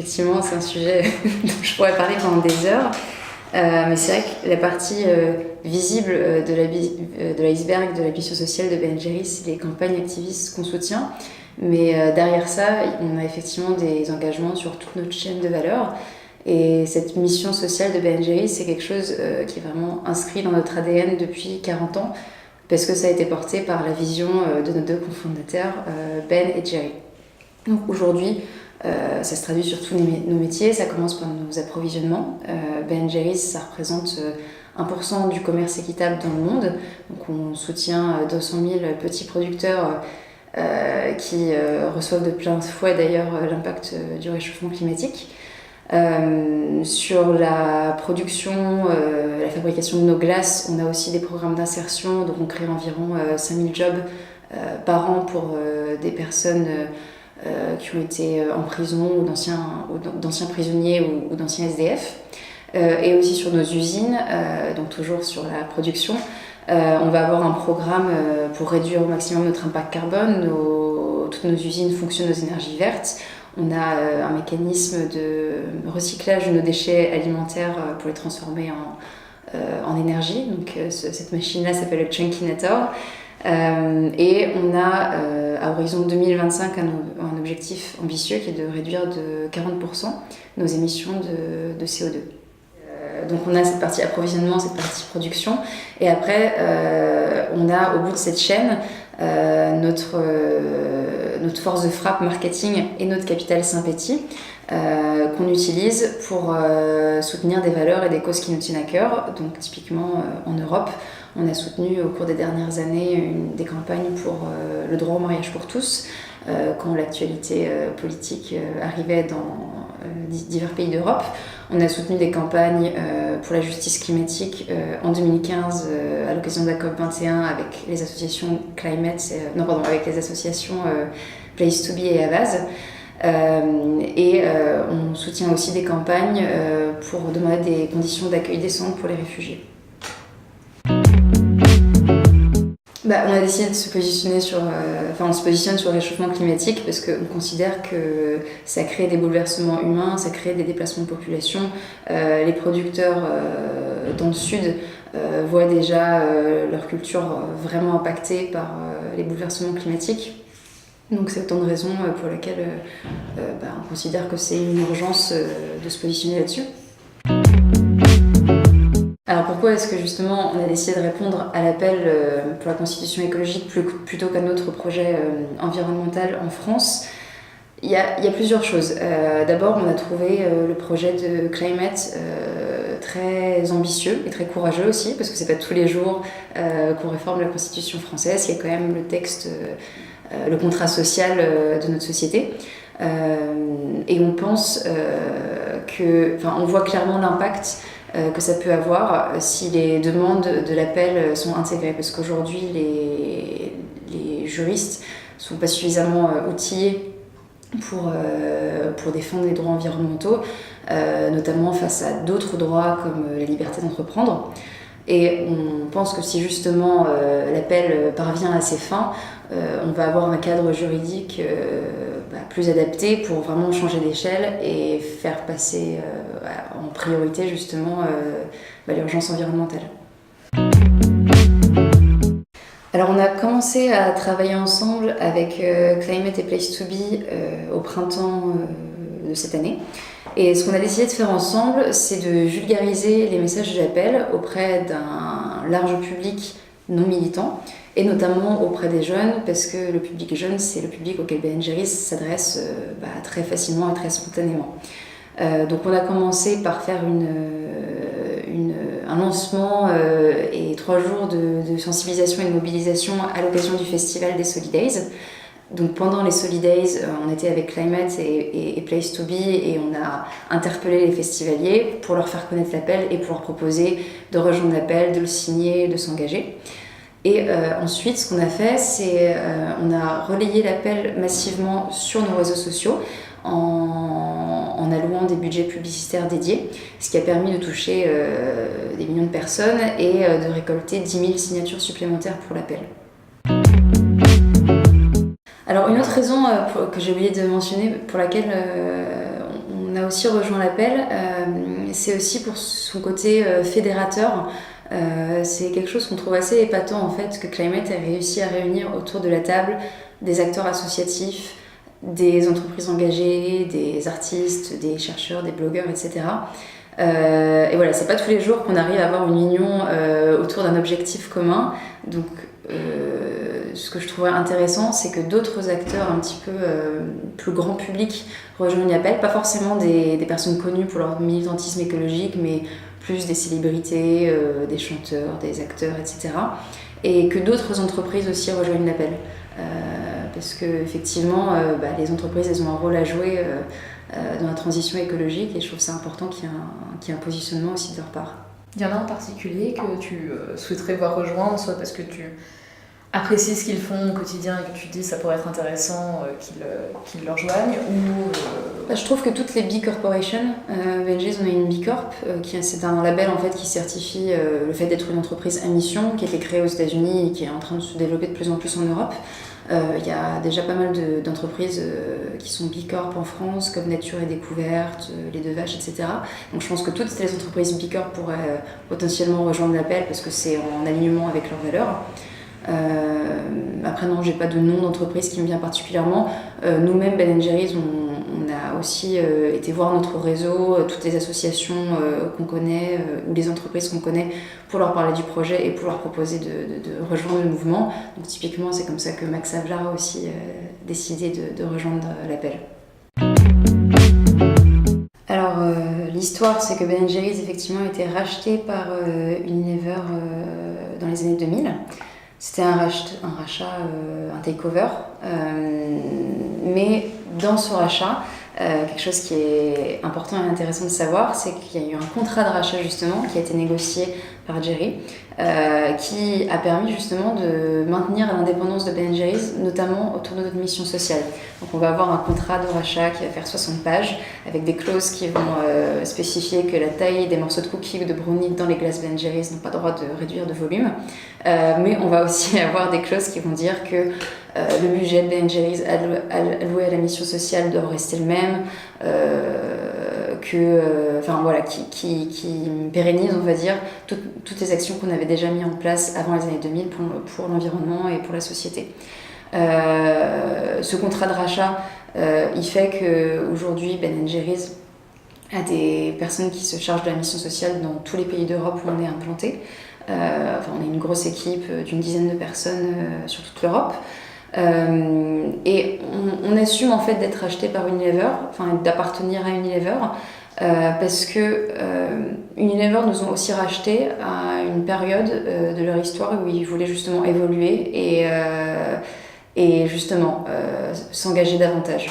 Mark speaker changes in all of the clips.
Speaker 1: effectivement, c'est un sujet dont je pourrais parler pendant des heures. Mais c'est vrai que la partie visible de l'iceberg de la mission sociale de Ben Jerry's, c'est les campagnes activistes qu'on soutient. Mais derrière ça, on a effectivement des engagements sur toute notre chaîne de valeur. Et cette mission sociale de Ben Jerry's, c'est quelque chose qui est vraiment inscrit dans notre ADN depuis 40 ans, parce que ça a été porté par la vision de nos deux cofondateurs, Ben et Jerry. Donc aujourd'hui, ça se traduit sur tous nos métiers, ça commence par nos approvisionnements. Ben Jerry's, ça représente 1% du commerce équitable dans le monde. Donc on soutient 200 000 petits producteurs qui reçoivent de plein fouet d'ailleurs l'impact du réchauffement climatique. Sur la production, la fabrication de nos glaces, on a aussi des programmes d'insertion, donc on crée environ 5000 jobs par an pour des personnes qui ont été en prison ou d'anciens prisonniers ou d'anciens SDF. Et aussi sur nos usines, donc toujours sur la production, on va avoir un programme pour réduire au maximum notre impact carbone. Toutes nos usines fonctionnent aux énergies vertes. On a un mécanisme de recyclage de nos déchets alimentaires pour les transformer en énergie. Donc cette machine-là s'appelle le Chunkinator. Et on a à horizon 2025 un objectif ambitieux qui est de réduire de 40% nos émissions de CO2. Donc on a cette partie approvisionnement, cette partie production. Et après, on a au bout de cette chaîne notre force de frappe marketing et notre capital sympathie qu'on utilise pour soutenir des valeurs et des causes qui nous tiennent à cœur. Donc typiquement en Europe, on a soutenu au cours des dernières années des campagnes pour le droit au mariage pour tous, quand l'actualité politique arrivait dans divers pays d'Europe. On a soutenu des campagnes pour la justice climatique en 2015 à l'occasion de la COP21 avec les associations avec les associations Place to Be et Avaz. On soutient aussi des campagnes pour demander des conditions d'accueil décentes pour les réfugiés. On a décidé de se positionner on se positionne sur le réchauffement climatique parce qu'on considère que ça crée des bouleversements humains, ça crée des déplacements de population. Les producteurs dans le sud voient déjà leur culture vraiment impactée par les bouleversements climatiques. Donc c'est autant de raisons pour lesquelles on considère que c'est une urgence de se positionner là-dessus. Alors pourquoi est-ce que justement on a décidé de répondre à l'appel pour la constitution écologique plutôt qu'à notre projet environnemental en France ? Il y a plusieurs choses. D'abord, on a trouvé le projet de Climate très ambitieux et très courageux aussi, parce que c'est pas tous les jours qu'on réforme la constitution française, qui est quand même le texte, le contrat social de notre société. Et on pense on voit clairement l'impact que ça peut avoir si les demandes de l'appel sont intégrées, parce qu'aujourd'hui les juristes ne sont pas suffisamment outillés pour défendre les droits environnementaux, notamment face à d'autres droits comme la liberté d'entreprendre. Et on pense que si justement l'appel parvient à ses fins, on va avoir un cadre juridique plus adapté pour vraiment changer d'échelle et faire passer en priorité justement l'urgence environnementale. Alors on a commencé à travailler ensemble avec Climate et Place to Be au printemps de cette année. Et ce qu'on a décidé de faire ensemble, c'est de vulgariser les messages de l'appel auprès d'un large public non militant, et notamment auprès des jeunes, parce que le public jeune, c'est le public auquel Ben Jerry's s'adresse très facilement et très spontanément. Donc on a commencé par faire un lancement et 3 jours de sensibilisation et de mobilisation à l'occasion du festival des Solidays. Donc pendant les Solidays, on était avec Climate et Place to Be et on a interpellé les festivaliers pour leur faire connaître l'appel et pour leur proposer de rejoindre l'appel, de le signer, de s'engager. Et ensuite, ce qu'on a fait, c'est on a relayé l'appel massivement sur nos réseaux sociaux en allouant des budgets publicitaires dédiés, ce qui a permis de toucher des millions de personnes et de récolter 10 000 signatures supplémentaires pour l'appel. Alors une autre raison que j'ai oublié de mentionner, pour laquelle on a a aussi rejoint l'appel, c'est aussi pour son côté fédérateur. C'est quelque chose qu'on trouve assez épatant en fait, que Climate a réussi à réunir autour de la table des acteurs associatifs, des entreprises engagées, des artistes, des chercheurs, des blogueurs, etc. Et voilà, c'est pas tous les jours qu'on arrive à avoir une union autour d'un objectif commun. Donc, ce que je trouverais intéressant, c'est que d'autres acteurs un petit peu plus grand public rejoignent l'appel, pas forcément des personnes connues pour leur militantisme écologique, mais plus des célébrités, des chanteurs, des acteurs, etc. Et que d'autres entreprises aussi rejoignent l'appel. Parce qu'effectivement, les entreprises, elles ont un rôle à jouer dans la transition écologique, et je trouve ça important qu'il y ait un positionnement aussi de leur part.
Speaker 2: Il y en a en particulier que tu souhaiterais voir rejoindre, soit parce que tu apprécies ce qu'ils font au quotidien et que tu te dis ça pourrait être intéressant qu'ils le rejoignent, ou
Speaker 1: Je trouve que toutes les B Corporations, BNG's, on a une B Corp, c'est un label en fait qui certifie le fait d'être une entreprise à mission, qui a été créée aux États-Unis et qui est en train de se développer de plus en plus en Europe. Il y a déjà pas mal d'entreprises qui sont B Corp en France, comme Nature et Découverte, Les Deux Vaches, etc. Donc je pense que toutes les entreprises B Corp pourraient potentiellement rejoindre l'appel parce que c'est en alignement avec leurs valeurs. Après non, j'ai pas de nom d'entreprise qui me vient particulièrement. Nous-mêmes, Ben & Jerry's, on a aussi été voir notre réseau, toutes les associations qu'on connaît ou les entreprises qu'on connaît pour leur parler du projet et pour leur proposer de rejoindre le mouvement. Donc typiquement, c'est comme ça que Max Havelaar a aussi décidé de rejoindre l'appel. Alors, l'histoire, c'est que Ben & Jerry's effectivement a été racheté par Unilever dans les années 2000. C'était un rachat, un takeover, mais dans ce rachat, quelque chose qui est important et intéressant de savoir, c'est qu'il y a eu un contrat de rachat justement qui a été négocié par Jerry, qui a permis justement de maintenir l'indépendance de Ben & Jerry's, notamment autour de notre mission sociale. Donc on va avoir un contrat de rachat qui va faire 60 pages, avec des clauses qui vont spécifier que la taille des morceaux de cookies ou de brownie dans les glaces Ben & Jerry's n'ont pas le droit de réduire de volume. Mais on va aussi avoir des clauses qui vont dire que le budget de Ben & Jerry's alloué à la mission sociale doit rester le même, qui pérennise, on va dire, toutes les actions qu'on avait déjà mises en place avant les années 2000 pour l'environnement et pour la société. Ce contrat de rachat, il fait qu'aujourd'hui, Ben & Jerry's a des personnes qui se chargent de la mission sociale dans tous les pays d'Europe où on est implanté. On est une grosse équipe d'une dizaine de personnes sur toute l'Europe. Et on assume en fait d'être acheté par Unilever, d'appartenir à Unilever, parce que Unilever nous ont aussi racheté à une période de leur histoire où ils voulaient justement évoluer et justement s'engager davantage.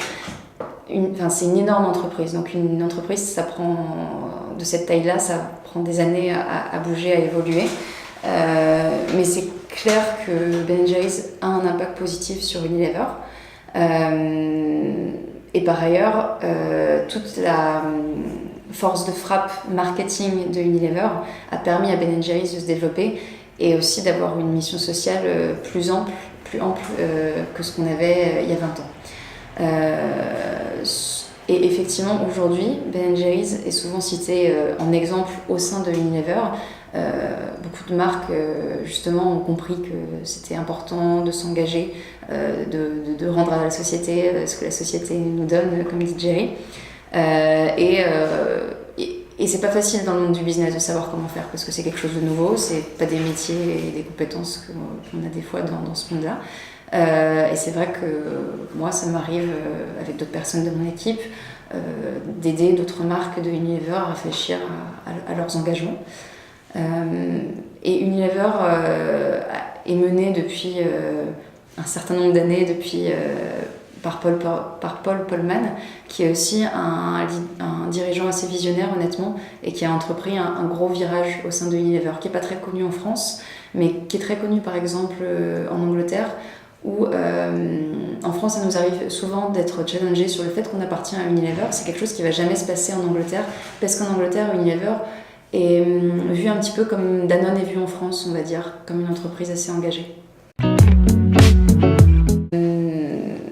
Speaker 1: C'est une énorme entreprise, donc une entreprise, de cette taille-là, ça prend des années à bouger, à évoluer. Mais c'est clair que Ben & Jerry's a un impact positif sur Unilever. Et par ailleurs, toute la force de frappe marketing de Unilever a permis à Ben & Jerry's de se développer et aussi d'avoir une mission sociale plus ample que ce qu'on avait il y a 20 ans. Et effectivement, aujourd'hui, Ben & Jerry's est souvent cité en exemple au sein de Unilever. Beaucoup de marques, justement, ont compris que c'était important de s'engager, de rendre à la société ce que la société nous donne, comme dit Jerry. Et c'est pas facile dans le monde du business de savoir comment faire, parce que c'est quelque chose de nouveau, c'est pas des métiers et des compétences qu'on a des fois dans ce monde-là. Et c'est vrai que moi, ça m'arrive avec d'autres personnes de mon équipe d'aider d'autres marques de Unilever à réfléchir à leurs engagements. Et Unilever est mené depuis un certain nombre d'années par Paul Polman, qui est aussi un dirigeant assez visionnaire honnêtement, et qui a entrepris un gros virage au sein de Unilever, qui n'est pas très connu en France, mais qui est très connu par exemple en Angleterre, où en France ça nous arrive souvent d'être challengé sur le fait qu'on appartient à Unilever. C'est quelque chose qui ne va jamais se passer en Angleterre, parce qu'en Angleterre, Unilever est vu un petit peu comme Danone est vu en France, on va dire, comme une entreprise assez engagée.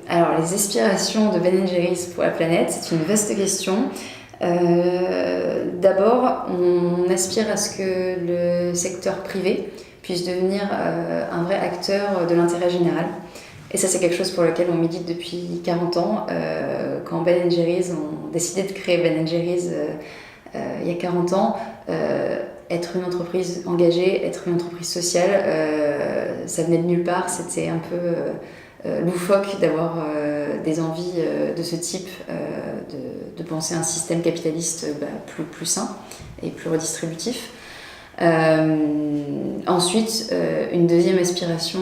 Speaker 1: Alors, les aspirations de Ben & Jerry's pour la planète, c'est une vaste question. D'abord, on aspire à ce que le secteur privé puisse devenir un vrai acteur de l'intérêt général. Et ça, c'est quelque chose pour lequel on milite depuis 40 ans. Quand Ben & Jerry's ont décidé de créer Ben & Jerry's il y a 40 ans, être une entreprise engagée, être une entreprise sociale, ça venait de nulle part. C'était un peu loufoque d'avoir des envies de ce type, de penser un système capitaliste plus sain et plus redistributif. Ensuite, une deuxième aspiration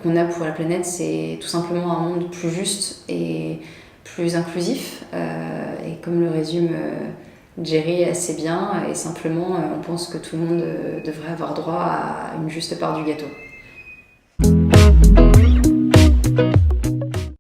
Speaker 1: qu'on a pour la planète, c'est tout simplement un monde plus juste et plus inclusif. Et comme le résume Jerry assez bien, et simplement, on pense que tout le monde devrait avoir droit à une juste part du gâteau.